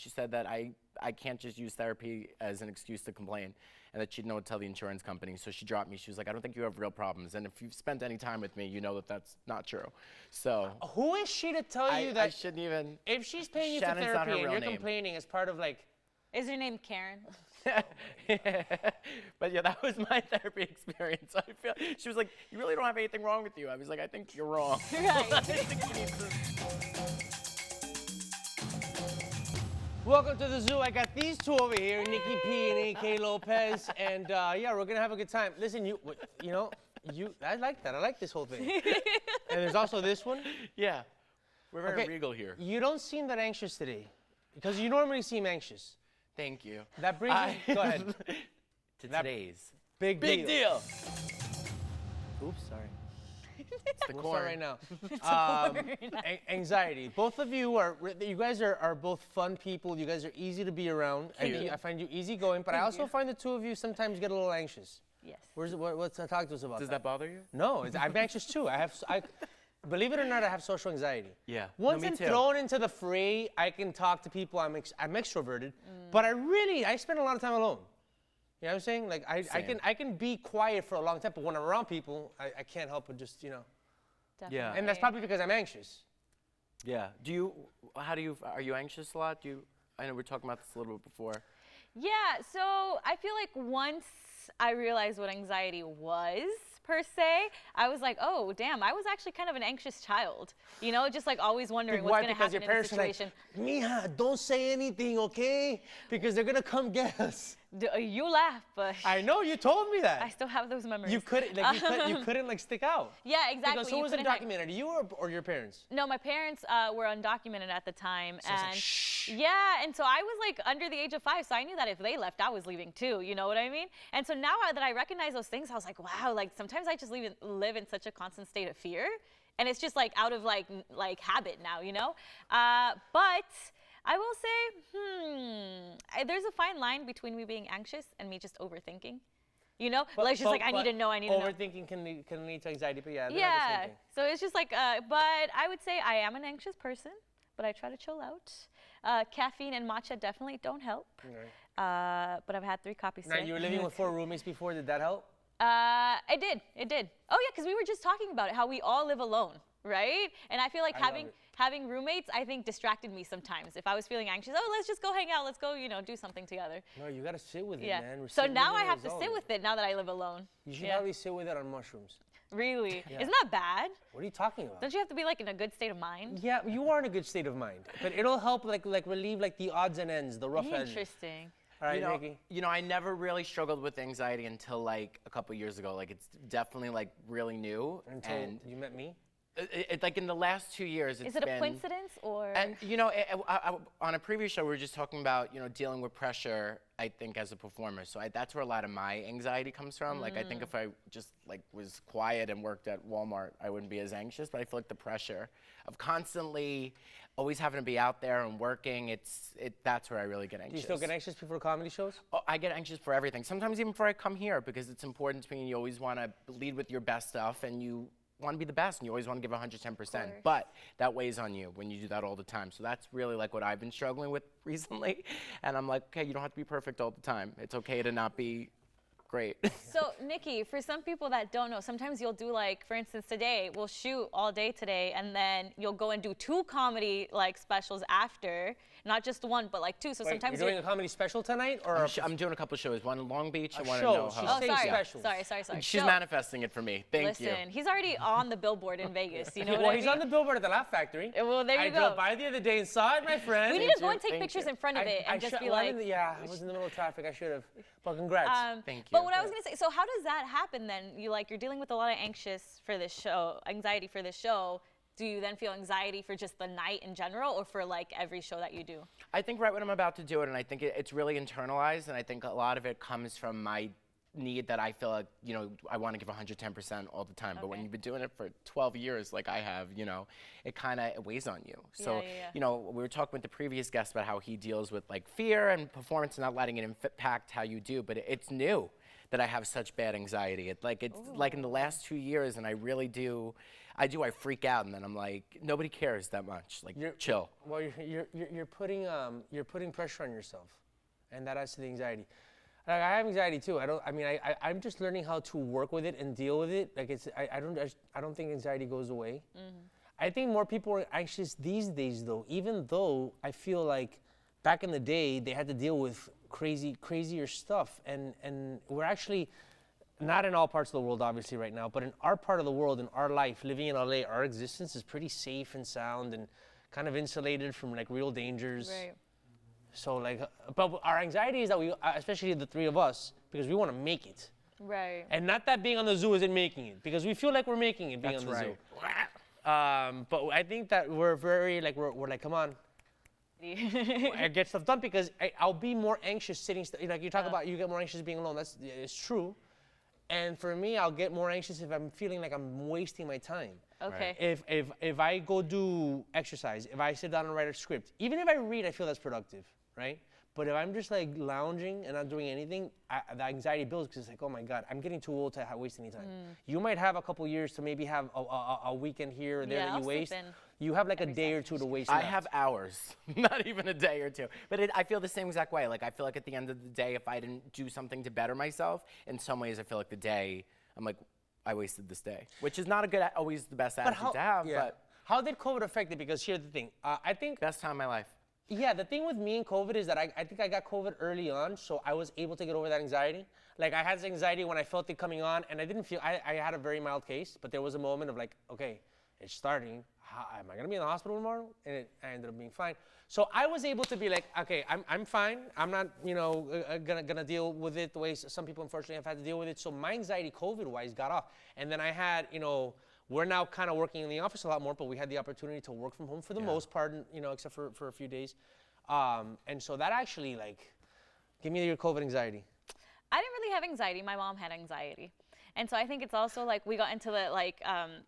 she said that I can't just use therapy as an excuse to complain, and that she'd know to tell the insurance company. So she dropped me. She was like, I don't think you have real problems. And if you've spent any time with me, you know that that's not true. So who is she to tell you that? I shouldn't even. If she's paying you Shannon's for not her therapy and real you're name. complaining as part of like. Is your name Karen? But yeah, that was my therapy experience. I feel she was like, you really don't have anything wrong with you. I was like, I think you're wrong. Right. I think you need to. Welcome to the zoo. I got these two over here, Nikki P and AK Lopez, and yeah, we're gonna have a good time. Listen, you know, I like that. I like this whole thing. And there's also this one. Yeah, we're very regal here. You don't seem that anxious today, because you normally seem anxious. Thank you. That brings us, go ahead. To today's big deal. Oops, sorry. It's the corn. Right now. Anxiety. Both of you you guys are both fun people. You guys are easy to be around. I find you easygoing, but I also find the two of you sometimes get a little anxious. Yes. What's talk to us about? Does that bother you? No, I'm anxious too. Believe it or not, I have social anxiety. Yeah. Once me I'm too. thrown into the fray, I can talk to people. I'm extroverted, but I spend a lot of time alone. You know what I'm saying? Like I can be quiet for a long time, but when I'm around people, I can't help but just Definitely. Yeah. And that's probably because I'm anxious. Yeah. Are you anxious a lot? I know we were talking about this a little bit before. Yeah, so I feel like once I realized what anxiety was, per se, I was like, oh, damn, I was actually kind of an anxious child. You know, just like always wondering what's going to happen in the situation. Mija, don't say anything, okay? Because they're going to come get us. You laugh, but I know, you told me that. I still have those memories. You couldn't like stick out. Yeah, exactly. Because who was undocumented, you or your parents? No, my parents were undocumented at the time. So and it's like, shh. Yeah, and so I was like under the age of 5, so I knew that if they left, I was leaving too, you know what I mean? And so now that I recognize those things, I was like, wow, like sometimes I just live in such a constant state of fear. And it's just like out of like habit now, you know? But I will say, there's a fine line between me being anxious and me just overthinking. You know, like just like I need to know. Overthinking can lead to anxiety, but yeah. Yeah. So it's just like, but I would say I am an anxious person, but I try to chill out. Caffeine and matcha definitely don't help. Right. But I've had 3 copies. Now you were living with 4 roommates before. Did that help? It did. Oh yeah, because we were just talking about it, how we all live alone, right? And I feel like having roommates, I think, distracted me sometimes. If I was feeling anxious, oh, let's just go hang out, let's go, do something together. No, you gotta sit with it, yeah. man. So now I have to sit with it now that I live alone. You should probably sit with it on mushrooms. Really? Yeah. Isn't that bad? What are you talking about? Don't you have to be like in a good state of mind? Yeah, you are in a good state of mind, but it'll help like relieve like the odds and ends, the rough edges. Interesting. All right, Nikki. I never really struggled with anxiety until like a couple years ago. Like it's definitely like really new. Until you met me? Like in the last 2 years, Is it a coincidence or? And on a previous show, we were just talking about dealing with pressure. I think as a performer, so that's where a lot of my anxiety comes from. Like I think if I just like was quiet and worked at Walmart, I wouldn't be as anxious. But I feel like the pressure of constantly always having to be out there and working, that's where I really get anxious. Do you still get anxious before comedy shows? Oh, I get anxious for everything. Sometimes even before I come here, because it's important to me. You always want to lead with your best stuff, and you want to be the best, and you always want to give 110%. But that weighs on you when you do that all the time. So that's really like what I've been struggling with recently. And I'm like, okay, you don't have to be perfect all the time. It's okay to not be great. So, Nikki, for some people that don't know, sometimes you'll do like, for instance, today, we'll shoot all day today, and then you'll go and do 2 comedy like specials after, not just 1, but like 2. So Wait, sometimes you're doing a comedy special tonight, or I'm doing a couple shows, one in Long Beach and one in show. NoHo. Oh, sorry. Specials. Sorry. She's manifesting it for me. Thank you. Listen, he's already on the billboard in Vegas. You know what I Well, mean? he's on the billboard at the Laugh Factory. Well, there you go. I drove by the other day and saw it, my friend. We need to go and take pictures in front of it and just be like. Yeah, I was in the middle of traffic. I should have. But congrats. Thank you. But what I was gonna say, so how does that happen then? You're dealing with a lot of anxiety for this show. Do you then feel anxiety for just the night in general, or for like every show that you do? I think right when I'm about to do it, and I think it's really internalized, and I think a lot of it comes from my need that I feel like, I want to give 110% all the time. But when you've been doing it for 12 years, like I have, it kind of weighs on you. So, we were talking with the previous guest about how he deals with like fear and performance and not letting it impact how you do, but it's new. that I have such bad anxiety. It's like in the last 2 years, and I really do. I freak out, and then I'm like, nobody cares that much. Like, chill. Well, you're putting pressure on yourself, and that adds to the anxiety. Like, I have anxiety too. I'm just learning how to work with it and deal with it. Like, I don't think anxiety goes away. I think more people are anxious these days, though. Even though I feel like back in the day they had to deal with crazier stuff, and we're actually not in all parts of the world, obviously, right now, but in our part of the world, in our life, living in LA, our existence is pretty safe and sound and kind of insulated from like real dangers. Right. So like, but our anxiety is that we, especially the three of us, because we want to make it. Right. And not that being on the zoo isn't making it, because we feel like we're making it being on the zoo. But I think that we're very like, we're like, come on. I get stuff done because I'll be more anxious sitting, like you talk about, you get more anxious being alone. It's true. And for me, I'll get more anxious if I'm feeling like I'm wasting my time. Okay. If I go do exercise, if I sit down and write a script, even if I read, I feel that's productive, right? But if I'm just like lounging and not doing anything, the anxiety builds because it's like, oh my God, I'm getting too old to waste any time. You might have a couple years to maybe have a weekend here or there that you waste. You have like a day or two to waste. I have hours, not even a day or two. But I feel the same exact way. Like, I feel like at the end of the day, if I didn't do something to better myself, in some ways I feel like the day, I'm like, I wasted this day, which is not always the best attitude to have. But how did COVID affect it? Because here's the thing. I think best time of my life. Yeah, the thing with me and COVID is that I think I got COVID early on, so I was able to get over that anxiety. Like, I had this anxiety when I felt it coming on, and I didn't feel, I had a very mild case, but there was a moment of like, okay, it's starting. Am I gonna be in the hospital tomorrow? And I ended up being fine. So I was able to be like, okay, I'm fine. I'm not, gonna deal with it the way some people unfortunately have had to deal with it. So my anxiety COVID-wise got off. And then I had, we're now kind of working in the office a lot more, but we had the opportunity to work from home for the most part, except for a few days. And so that actually, like, give me your COVID anxiety. I didn't really have anxiety. My mom had anxiety. And so I think it's also like we got into the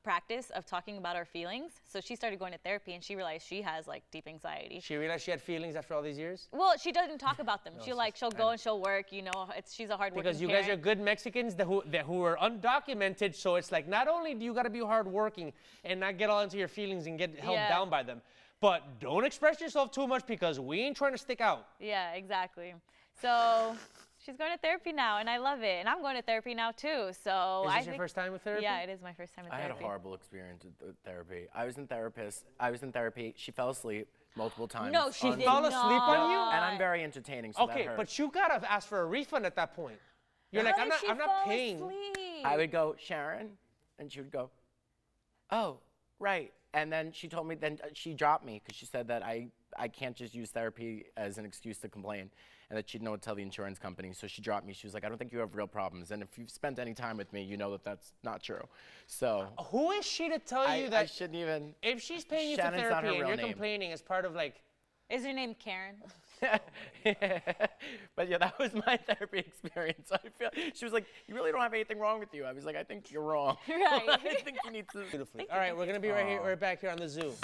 practice of talking about our feelings. So she started going to therapy and she realized she has like deep anxiety. She realized she had feelings after all these years? Well, she doesn't talk about them. She'll go and she'll work, she's a hard working Because you guys are good Mexicans who are undocumented, so it's like not only do you got to be hardworking and not get all into your feelings and get held down by them, but don't express yourself too much because we ain't trying to stick out. Yeah, exactly. So she's going to therapy now, and I love it. And I'm going to therapy now, too. So Is this your first time with therapy? Yeah, it is my first time with therapy. I had a horrible experience with therapy. I was in therapy. She fell asleep multiple times. No, she did fall asleep on you? And I'm very entertaining, so okay, that hurt. but you got to ask for a refund at that point. You're like, I'm not paying. I would go, Sharon, and she would go, oh, right. And then she told me, then she dropped me because she said that I can't just use therapy as an excuse to complain, and that she'd know what to tell the insurance company. So she dropped me. She was like, I don't think you have real problems. And if you've spent any time with me, you know that that's not true. So who is she to tell you that? I shouldn't even. If she's paying you for therapy and you're complaining as part of like. Is her name Karen? But yeah, that was my therapy experience. I feel she was like, you really don't have anything wrong with you. I was like, I think you're wrong. Right. I think you need to. Beautifully. All right, we're gonna be right back here on the zoo.